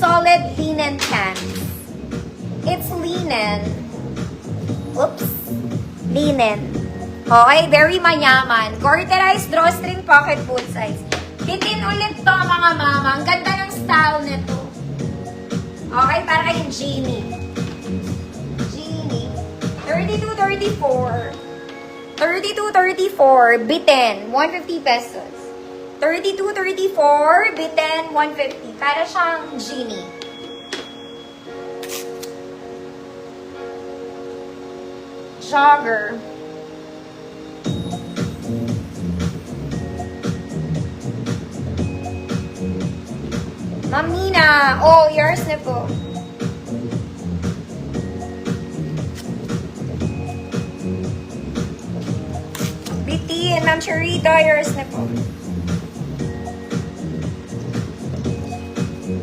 solid linen pants. It's linen. Oops. Linen. Okay, very mayaman. Garterized drawstring pocket both sides. Bitin ulit to mga mama. Ang ganda ng style nito. Okay, para kayong Genie. Genie. 32-34. 32-34. Bitin. 150 pesos. 32-34. Bitin. 150. Para siyang Genie. Jogger. Ma'am Nina. Oh, yours na po. BT and Ma'am Charita, yours na po.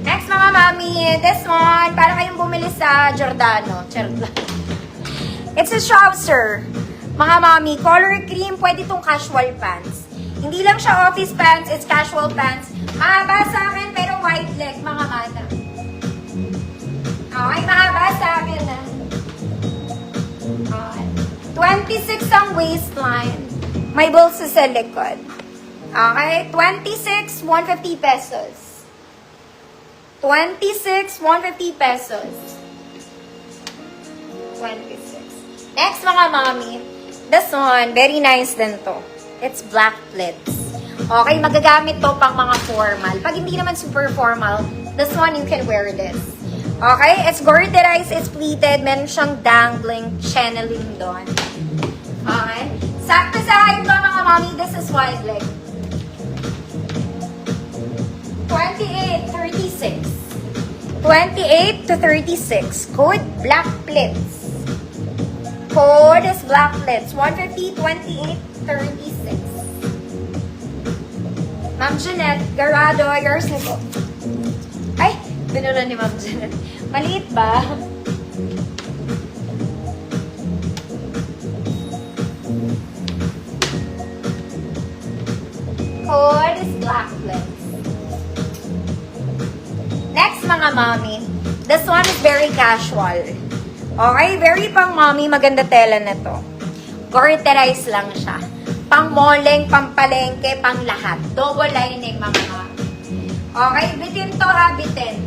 Next mga mami, this one, para kayong bumili sa Giordano. Charot. It's a trouser. Mga mami, color cream, pwede itong casual pants. Hindi lang siya office pants, it's casual pants. Mahaba sa akin, pero wide leg, mga mana. Okay, mahaba sa akin na. Okay. 26 ang waistline. May bulsa sa likod. Okay, 26, 150 pesos. 26, 150 pesos. 26. Next, mga mami. This one, very nice din to. It's black pleats. Okay, magagamit to pang mga formal. Pag hindi naman super formal, this one you can wear this. Okay, it's garterized, it's pleated, meron siyang dangling, channeling doon. Okay, sakto sa akin ba mga mami, this is wide leg. 28, 36. 28 to 36. Code black pleats. Code is black pleats. 150, 28, 36. Ma'am Jeanette, Garado, yours na po. Ay, binura ni Ma'am Jeanette. Maliit ba? Code is black pleats. Next, mga mami. This one is very casual. Okay, very pang mami, maganda tela na to. Garterized lang siya. Pang moleng, pang palengke, pang lahat. Double lining, mga mami. Okay, bitin to ha, bitin.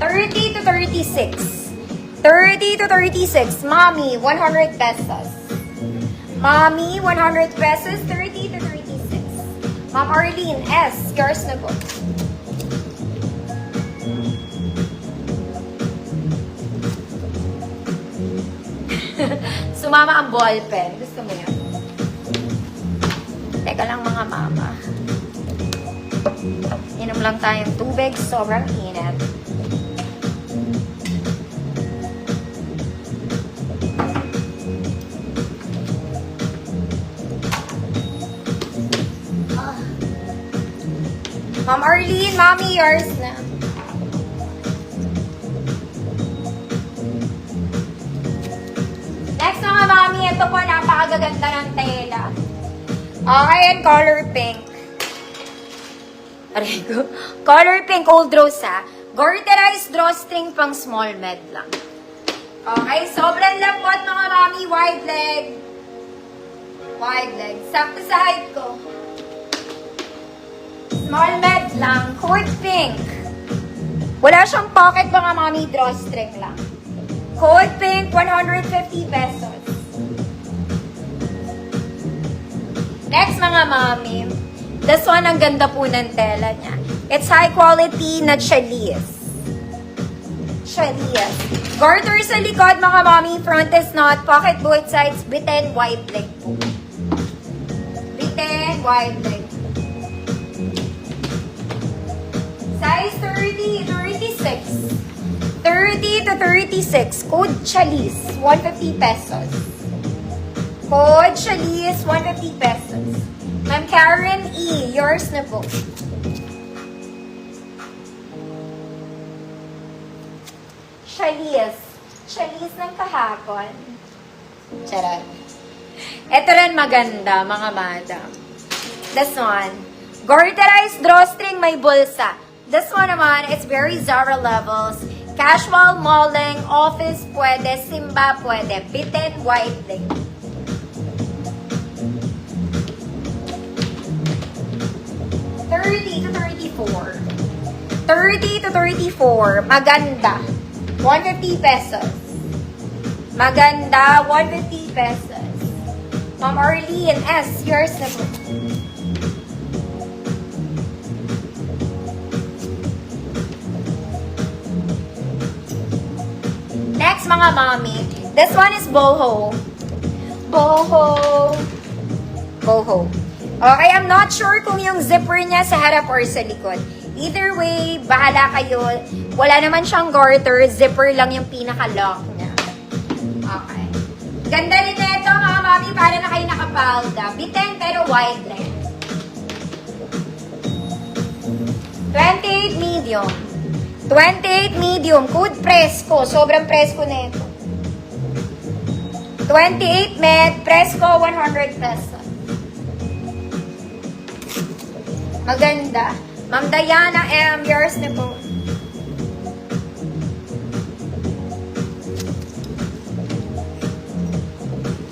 30 to 36. 30 to 36. Mommy, 100 pesos. Mommy, 100 pesos. 30 to 36. Ma'am Arlene, S. Yours na po. Sumama ang ballpen. Gusto mo yun? Teka lang mga mama. Inom lang tayong tubig. Sobrang init. Ma'am Arlene, mommy, yours na. Next mga mami, ito po, napakagaganda ng tela. Okay, and color pink. Arigo. Color pink, old rose ha. Garterized drawstring pang small med lang. Okay, sobrang lambot mga mami, wide leg. Wide leg. Sakto sa height ko. Small med lang. Code pink. Wala siyang pocket mga mami, drawstring lang. Code pink, 150 pesos. Next mga mami, this one ang ganda po ng tela niya. It's high quality na challis. Challis. Garter sa likod mga mami, front is not, pocket both sides, bitin, wide leg po. Bitin, wide leg. Size 30, 36. 30 to 36. Code Chalis, 150 pesos. Code Chalis, 150 pesos. Ma'am Karen E, yours na po. Chalis. Chalis ng kahapon. Charot. Ito rin maganda, mga madam. This one. Garterized drawstring, may bulsa. This one naman, it's very Zara levels. Casual, malling, office, pwede. Simba, pwede. Bitten, white leg. $30 to $34. 30 to 34. Maganda. 150 pesos. Maganda. 150 pesos. Ma'am Arlene S. Yours na po. Next, mga mami. This one is boho. Boho. Boho. Okay, I'm not sure kung yung zipper niya sa harap or sa likod. Either way, bahala kayo. Wala naman siyang garter. Zipper lang yung pinaka-lock niya. Okay. Ganda rin na ito, mga mami. Para na kayo nakapalda. Bitten pero wide leg. 28 medium. 28 medium. Good presko. Sobrang presko na ito. 28 med. Presko, 100 pesos. Maganda. Ma'am Diana M. Yours na po.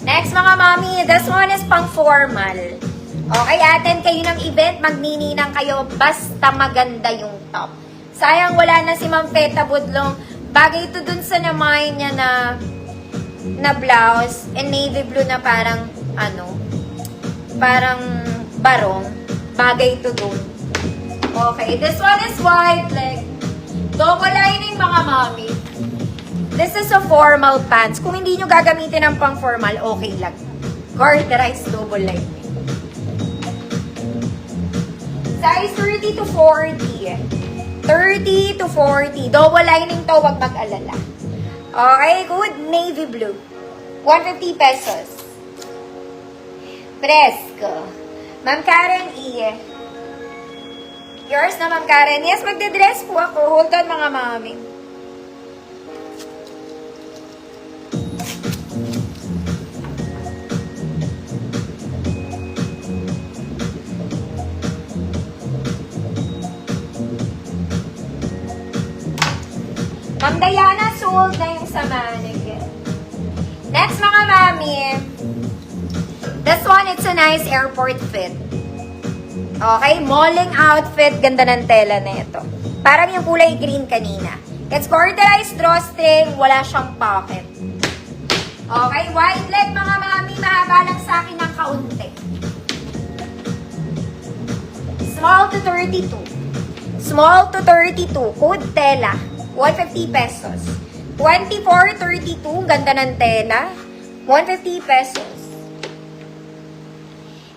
Next, mga mami. This one is pang formal. Okay, attend kayo ng event. Magnininang kayo. Basta maganda yung top. Sayang wala na si Ma'am Feta Budlong. Bagay ito dun sa namay niya na blouse. And navy blue na parang, parang barong. Bagay ito dun. Okay, this one is white leg. Double lining, mga mami. This is a formal pants. Kung hindi nyo gagamitin ng pang formal, okay lang. Garterized double lining. Size 30 to 40. 30 to 40. Double lining to, wag mag-alala. Okay, good. Navy blue. 150 pesos. Fresco. Ma'am Karen E. Yours na, Ma'am Karen. Yes, magde-dress po ako. Hold on, mga mami. Ma'am Diana, sold na yung sa mannequin. Next, mga mami. This one, it's a nice airport fit. Okay, malling outfit. Ganda ng tela na ito. Parang yung kulay green kanina. It's garterized drawstring. Wala siyang pocket. Okay, wide leg, mga mami. Mahaba lang sa akin ng kaunti. Small to 32. Small to 32. Code tela. 150 pesos. 24-32. Ganda ng tela. 150 pesos.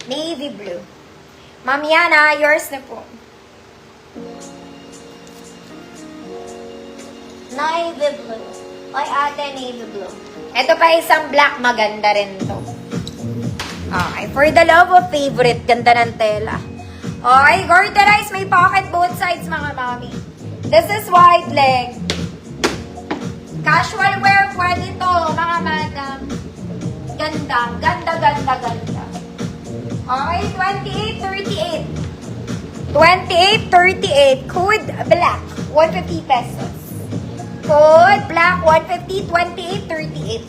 Navy blue. Ma'am Yana, yours na po. Navy blue. Ay, ate, navy blue. Ito pa isang black, maganda rin to. Okay, for the love of favorite, ganda ng tela. Okay, garterized, may pocket both sides, mga mami. This is white leg. Casual wear, pwede to, mga madam. Ganda, ganda, ganda, ganda. Okay, 28-38. 28-38. Code black, 150 pesos. Code black, 150, 28-38.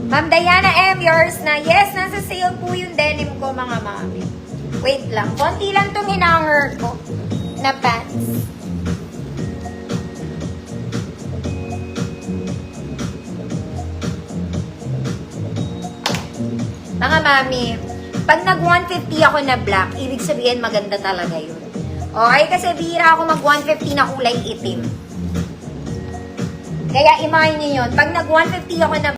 Ma'am Diana M, yours na. Yes, nasa sale po yung denim ko, mga mami. Wait lang. Konti lang itong hinanger ko na pants. Mga mami, pag nag-150 ako na black, ibig sabihin maganda talaga yun. Okay? Kasi bihira ako mag-150 na kulay itim. Kaya imagine nyo yun. Pag nag-150 ako na